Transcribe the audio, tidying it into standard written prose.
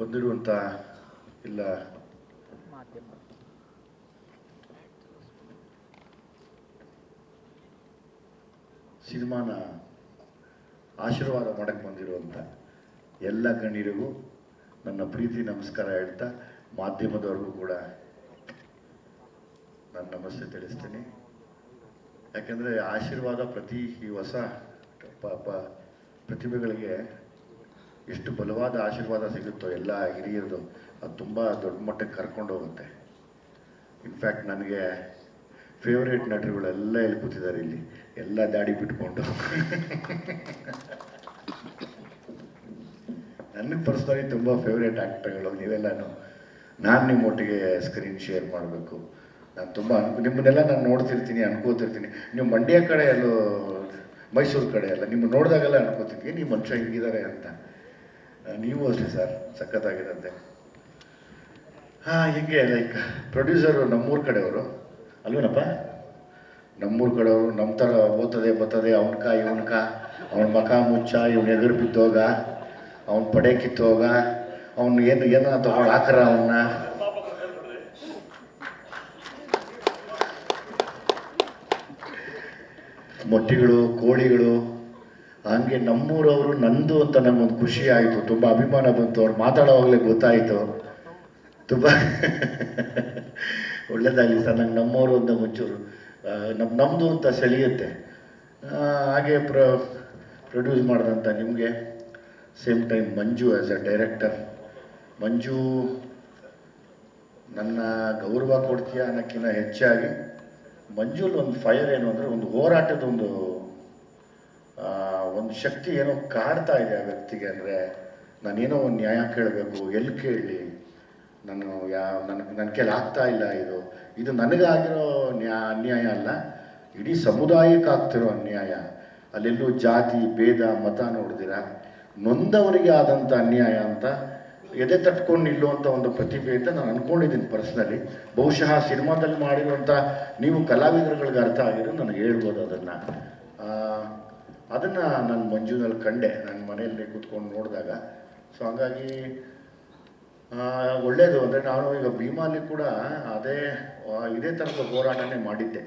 ಬಂದಿರುವಂಥ ಇಲ್ಲ ಸಿನಿಮಾನ ಆಶೀರ್ವಾದ ಮಾಡಕ್ಕೆ ಬಂದಿರುವಂಥ ಎಲ್ಲ ಗಣ್ಯರಿಗೂ ನನ್ನ ಪ್ರೀತಿ ನಮಸ್ಕಾರ ಹೇಳ್ತಾ ಮಾಧ್ಯಮದವ್ರಿಗೂ ಕೂಡ ನಾನು ನಮಸ್ತೆ ತಿಳಿಸ್ತೀನಿ. ಯಾಕೆಂದರೆ ಆಶೀರ್ವಾದ ಪ್ರತಿ ಈ ಹೊಸ ಪ್ರತಿಭೆಗಳಿಗೆ ಎಷ್ಟು ಬಲವಾದ ಆಶೀರ್ವಾದ ಸಿಗುತ್ತೋ ಎಲ್ಲ ಹಿರಿಯರದು ಅದು ತುಂಬ ದೊಡ್ಡ ಮಟ್ಟಕ್ಕೆ ಕರ್ಕೊಂಡು ಹೋಗುತ್ತೆ. ಇನ್ಫ್ಯಾಕ್ಟ್ ನನಗೆ ಫೇವ್ರೇಟ್ ನಟರುಗಳೆಲ್ಲ ಇಲ್ಲಿ ಕೂತಿದ್ದಾರೆ, ಇಲ್ಲಿ ಎಲ್ಲ ದಾಡಿ ಬಿಟ್ಕೊಂಡು ನನಗೆ ಪರ್ಸ್ನಲಿ ತುಂಬ ಫೇವ್ರೇಟ್ ಆ್ಯಕ್ಟರ್ಗಳು ನೀವೆಲ್ಲನೂ. ನಾನು ನಿಮ್ಮೊಟ್ಟಿಗೆ ಸ್ಕ್ರೀನ್ ಶೇರ್ ಮಾಡಬೇಕು. ನಾನು ತುಂಬ ನಿಮ್ಮನ್ನೆಲ್ಲ ನಾನು ನೋಡ್ತಿರ್ತೀನಿ, ಅನ್ಕೋತಿರ್ತೀನಿ. ನೀವು ಮಂಡ್ಯ ಕಡೆ ಎಲ್ಲೋ ಮೈಸೂರು ಕಡೆ ಎಲ್ಲ ನಿಮ್ಮ ನೋಡಿದಾಗೆಲ್ಲ ಅನ್ಕೋತೀನಿ ನೀವು ಮನುಷ್ಯ ಹಿಂಗಿದ್ದಾರೆ ಅಂತ. ನೀವು ಅಷ್ಟೇ ಸರ್, ಸಖತ್ತಾಗಿರಂತೆ. ಹೀಗೆ ಲೈಕ್ ಪ್ರೊಡ್ಯೂಸರು ನಮ್ಮೂರ ಕಡೆಯವರು ಅಲ್ವೇನಪ್ಪ, ನಮ್ಮೂರ ಕಡೆಯವರು ನಮ್ಮ ಥರ ಓದ್ತದೆ ಬರ್ತದೆ ಅವನ್ಕ ಇವನ್ಕ ಅವನ ಮಖ ಮುಚ್ಚ ಇವನು ಎದುರು ಬಿದ್ದೋಗ ಅವನ ಪಡೆ ಕಿತ್ತೋಗ ಅವನು ಏನ ತಗೊಂಡು ಹಾಕರ ಅವನ್ನ ಮೊಟ್ಟೆಗಳು ಕೋಳಿಗಳು ಹಂಗೆ ನಮ್ಮೂರವರು ನಂದು ಅಂತ ನಮಗೊಂದು ಖುಷಿ ಆಯಿತು, ತುಂಬ ಅಭಿಮಾನ ಬಂತು. ಅವ್ರು ಮಾತಾಡೋವಾಗಲೇ ಗೊತ್ತಾಯಿತು. ತುಂಬ ಒಳ್ಳೇದಾಗಲಿ ಸರ್. ನಂಗೆ ನಮ್ಮವರು ಅಂತ ಮುಂಚೂರು ನಮ್ಮದು ಅಂತ ಸೆಳೆಯುತ್ತೆ. ಹಾಗೆ ಪ್ರೊಡ್ಯೂಸ್ ಮಾಡಿದಂಥ ನಿಮಗೆ same time Manju as a director. Manju ನನ್ನ ಗೌರವ ಕೊಡ್ತೀಯ ಅನ್ನೋಕ್ಕಿಂತ ಹೆಚ್ಚಾಗಿ ಮಂಜುಲ್ ಒಂದು ಫೈರ್ ಏನು ಅಂದರೆ ಒಂದು ಹೋರಾಟದ ಒಂದು ಶಕ್ತಿ ಏನೋ ಕಾಡ್ತಾ ಇದೆ ಆ ವ್ಯಕ್ತಿಗೆ. ಅಂದರೆ ನಾನೇನೋ ಒಂದು ನ್ಯಾಯ ಕೇಳಬೇಕು, ಎಲ್ಲಿ ಕೇಳಲಿ, ನನ್ನ ಕೈಲಿ ಆಗ್ತಾ ಇಲ್ಲ. ಇದು ನನಗಾಗಿರೋ ಅನ್ಯಾಯ ಅಲ್ಲ, ಇಡೀ ಸಮುದಾಯಕ್ಕೆ ಆಗ್ತಿರೋ ಅನ್ಯಾಯ. ಅಲ್ಲೆಲ್ಲೂ ಜಾತಿ ಭೇದ ಮತ ನೋಡಿದಿರ, ನೊಂದವರಿಗೆ ಆದಂಥ ಅನ್ಯಾಯ ಅಂತ ಎದೆ ತಟ್ಕೊಂಡು ನಿಲ್ಲುವಂಥ ಒಂದು ಪ್ರತಿಭೆ ಅಂತ ನಾನು ಅಂದ್ಕೊಂಡಿದ್ದೀನಿ ಪರ್ಸ್ನಲಿ. ಬಹುಶಃ ಸಿನಿಮಾದಲ್ಲಿ ಮಾಡಿರುವಂಥ ನೀವು ಕಲಾವಿದರುಗಳಿಗೆ ಅರ್ಥ ಆಗಿರೋ ನನಗೆ ಹೇಳ್ಬೋದು ಅದನ್ನು ನಾನು ಮಂಜುನಲ್ಲಿ ಕಂಡೆ ನನ್ನ ಮನೆಯಲ್ಲಿ ಕೂತ್ಕೊಂಡು ನೋಡಿದಾಗ. ಸೊ ಹಾಗಾಗಿ ಒಳ್ಳೆಯದು. ಅಂದರೆ ನಾನು ಈಗ ಭೀಮಾಲಿ ಕೂಡ ಇದೇ ಥರದ ಹೋರಾಟನೇ ಮಾಡಿದ್ದೆ.